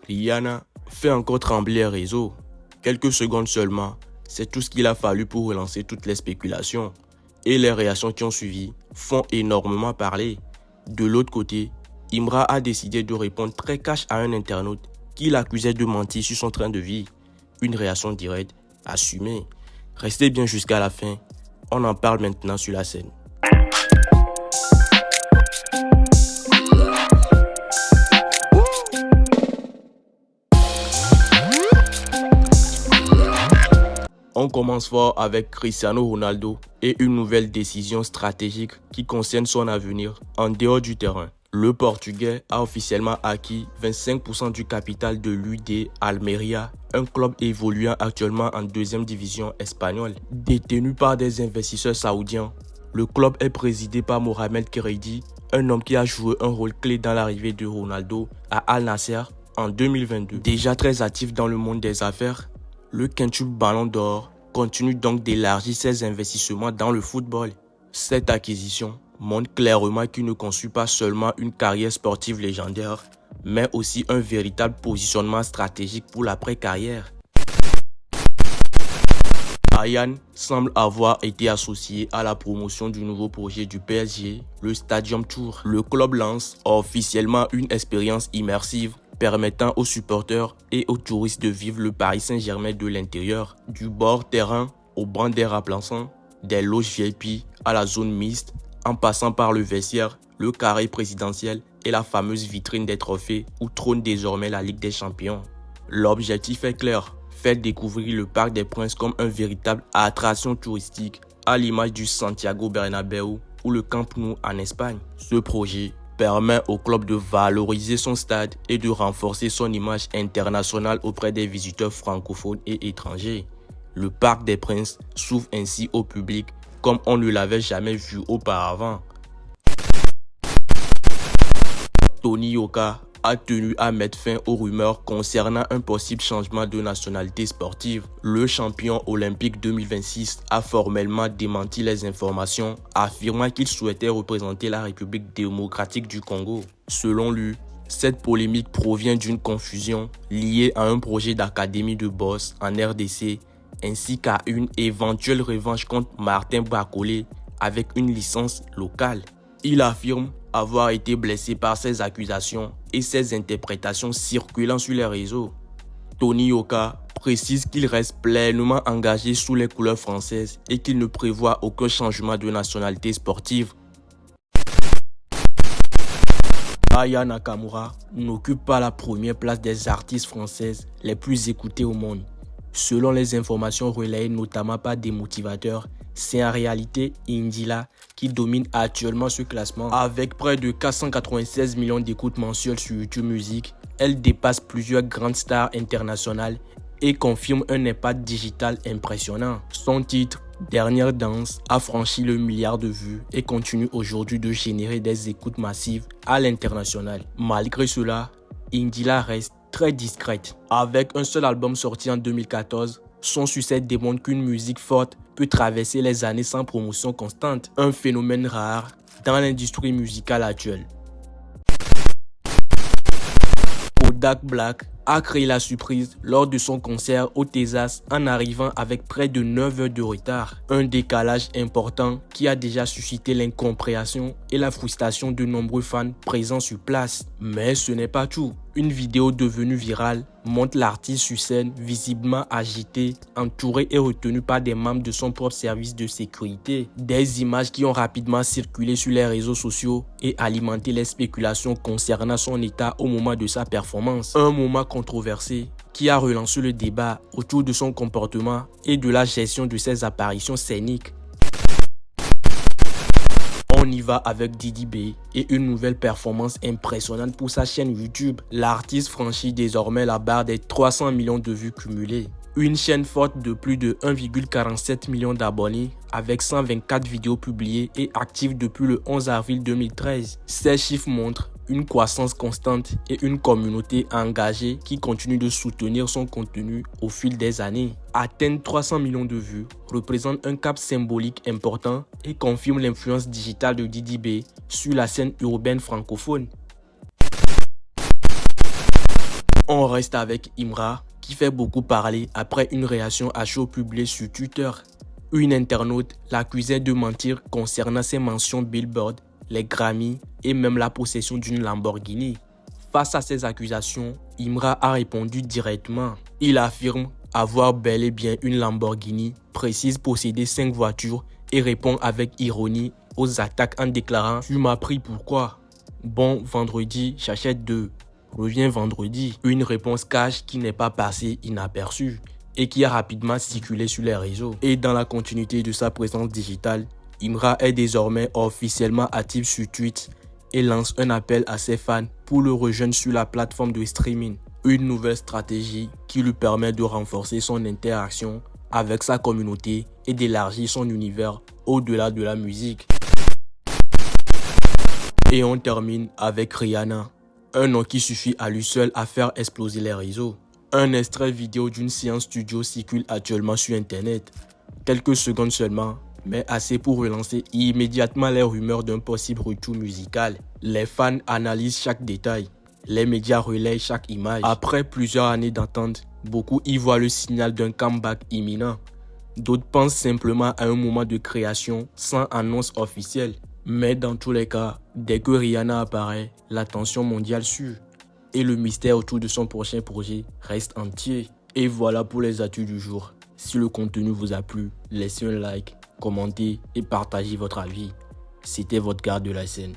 Yana fait encore trembler les réseaux. Quelques secondes seulement, c'est tout ce qu'il a fallu pour relancer toutes les spéculations. Et les réactions qui ont suivi font énormément parler. De l'autre côté, Imra a décidé de répondre très cash à un internaute qui l'accusait de mentir sur son train de vie. Une réaction directe, assumée. Restez bien jusqu'à la fin, on en parle maintenant sur la scène. On commence fort avec Cristiano Ronaldo et une nouvelle décision stratégique qui concerne son avenir en dehors du terrain. Le Portugais a officiellement acquis 25% du capital de l'UD Almeria, un club évoluant actuellement en deuxième division espagnole. Détenu par des investisseurs saoudiens, le club est présidé par Mohamed Kheredi, un homme qui a joué un rôle clé dans l'arrivée de Ronaldo à Al Nassr en 2022. Déjà très actif dans le monde des affaires, le quintuple Ballon d'Or continue donc d'élargir ses investissements dans le football. Cette acquisition montre clairement qu'il ne conçut pas seulement une carrière sportive légendaire, mais aussi un véritable positionnement stratégique pour l'après-carrière. Ayane semble avoir été associé à la promotion du nouveau projet du PSG, le Stadium Tour. Le club lance officiellement une expérience immersive permettant aux supporters et aux touristes de vivre le Paris Saint-Germain de l'intérieur, du bord terrain au banc d'air remplaçant, des loges VIP à la zone mixte, en passant par le vestiaire, le carré présidentiel et la fameuse vitrine des trophées où trône désormais la Ligue des Champions. L'objectif est clair, faire découvrir le Parc des Princes comme une véritable attraction touristique à l'image du Santiago Bernabéu ou le Camp Nou en Espagne. Ce projet permet au club de valoriser son stade et de renforcer son image internationale auprès des visiteurs francophones et étrangers. Le Parc des Princes s'ouvre ainsi au public comme on ne l'avait jamais vu auparavant. Tony Yoka a tenu à mettre fin aux rumeurs concernant un possible changement de nationalité sportive. Le champion olympique 2026 a formellement démenti les informations, affirmant qu'il souhaitait représenter la République démocratique du Congo. Selon lui, cette polémique provient d'une confusion liée à un projet d'académie de boxe en RDC, ainsi qu'à une éventuelle revanche contre Martin Bacolé avec une licence locale. Il affirme avoir été blessé par ces accusations et ces interprétations circulant sur les réseaux. Tony Yoka précise qu'il reste pleinement engagé sous les couleurs françaises et qu'il ne prévoit aucun changement de nationalité sportive. Aya Nakamura n'occupe pas la première place des artistes françaises les plus écoutées au monde. Selon les informations relayées notamment par des motivateurs, c'est en réalité Indila qui domine actuellement ce classement. Avec près de 496 millions d'écoutes mensuelles sur YouTube Music, elle dépasse plusieurs grandes stars internationales et confirme un impact digital impressionnant. Son titre, Dernière danse, a franchi le milliard de vues et continue aujourd'hui de générer des écoutes massives à l'international. Malgré cela, Indila reste très discrète. Avec un seul album sorti en 2014, son succès démontre qu'une musique forte peut traverser les années sans promotion constante, un phénomène rare dans l'industrie musicale actuelle. Kodak Black a créé la surprise lors de son concert au Texas en arrivant avec près de 9 heures de retard. Un décalage important qui a déjà suscité l'incompréhension et la frustration de nombreux fans présents sur place. Mais ce n'est pas tout. Une vidéo devenue virale montre l'artiste sur scène visiblement agité, entouré et retenu par des membres de son propre service de sécurité. Des images qui ont rapidement circulé sur les réseaux sociaux et alimenté les spéculations concernant son état au moment de sa performance. Un moment controversé qui a relancé le débat autour de son comportement et de la gestion de ses apparitions scéniques. On y va avec Didi B et une nouvelle performance impressionnante pour sa chaîne YouTube. L'artiste franchit désormais la barre des 300 millions de vues cumulées. Une chaîne forte de plus de 1,47 million d'abonnés avec 124 vidéos publiées et active depuis le 11 avril 2013. Ces chiffres montrent une croissance constante et une communauté engagée qui continue de soutenir son contenu au fil des années. Atteindre 300 millions de vues représente un cap symbolique important et confirme l'influence digitale de Didi B sur la scène urbaine francophone. On reste avec Imra qui fait beaucoup parler après une réaction à chaud publiée sur Twitter. Une internaute l'accusait de mentir concernant ses mentions Billboard, les Grammy et même la possession d'une Lamborghini. Face à ces accusations, Imra a répondu directement. Il affirme avoir bel et bien une Lamborghini, précise posséder 5 voitures et répond avec ironie aux attaques en déclarant « Tu m'as pris pourquoi ? Bon, vendredi, j'achète 2. Reviens vendredi ». Une réponse cash qui n'est pas passée inaperçue et qui a rapidement circulé sur les réseaux. Et dans la continuité de sa présence digitale, Imra est désormais officiellement actif sur Twitch et lance un appel à ses fans pour le rejoindre sur la plateforme de streaming. Une nouvelle stratégie qui lui permet de renforcer son interaction avec sa communauté et d'élargir son univers au-delà de la musique. Et on termine avec Rihanna, un nom qui suffit à lui seul à faire exploser les réseaux. Un extrait vidéo d'une séance studio circule actuellement sur internet. Quelques secondes seulement, mais assez pour relancer immédiatement les rumeurs d'un possible retour musical. Les fans analysent chaque détail. Les médias relayent chaque image. Après plusieurs années d'attente, beaucoup y voient le signal d'un comeback imminent. D'autres pensent simplement à un moment de création sans annonce officielle. Mais dans tous les cas, dès que Rihanna apparaît, l'attention mondiale suit. Et le mystère autour de son prochain projet reste entier. Et voilà pour les actus du jour. Si le contenu vous a plu, laissez un like, commentez et partagez votre avis. C'était votre garde de la scène.